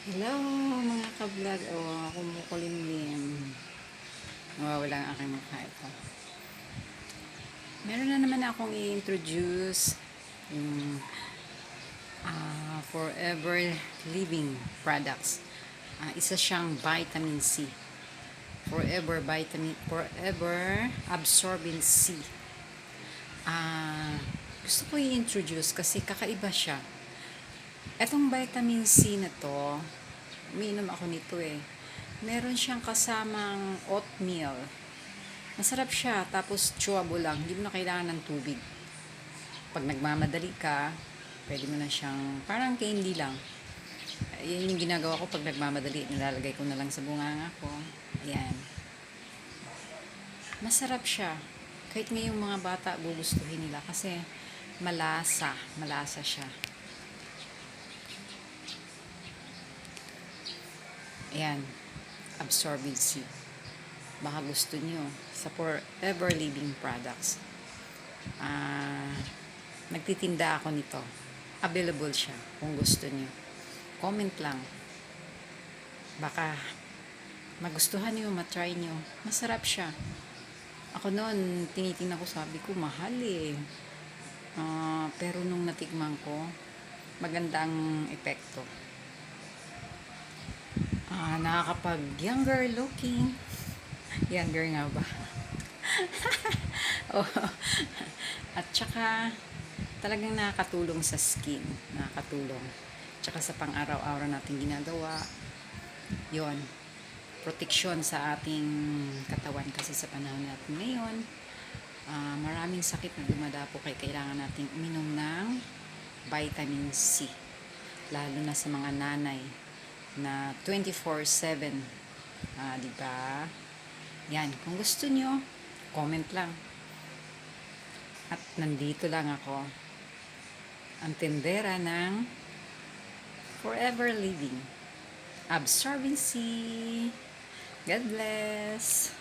Hello mga ka-vlog. Kumukulimlim. Nawawala ang aking mukha ito. Meron na naman akong i-introduce yung Forever Living products. Isa siyang vitamin C. Forever Absorbing C. Gusto ko i-introduce kasi kakaiba siya. Etong vitamin C na to, umiinom ako nito eh. Meron siyang kasamang oatmeal. Masarap siya, tapos chewable lang. Hindi mo na kailangan ng tubig. Pag nagmamadali ka, pwede mo na siyang, parang candy lang. Yan yung ginagawa ko pag nagmamadali. Nilalagay ko na lang sa bunganga ko. Ayan. Masarap siya. Kahit ngayong mga bata, gugustuhin nila kasi malasa. Malasa siya. Ayan. Absorbing C. Baka gusto nyo sa Forever Living products. Nagtitinda ako nito. Available siya kung gusto nyo. Comment lang. Baka magustuhan nyo, matry nyo. Masarap siya. Ako noon, tinitingnan ko, sabi ko, mahal eh. Pero nung natikman ko, maganda ang epekto. Nakakapag younger looking. Younger nga ba? Oh. At saka, talagang nakakatulong sa skin. Nakakatulong. Tsaka sa pang-araw-araw natin ginagawa. Yon, proteksyon sa ating katawan kasi sa panahon natin ngayon, maraming sakit na dumadapo kaya kailangan nating uminom ng vitamin C. Lalo na sa mga nanay na 24/7. Diba? Yan, kung gusto nyo, comment lang. At nandito lang ako, ang tendera ng Forever Living Absorbency. God bless.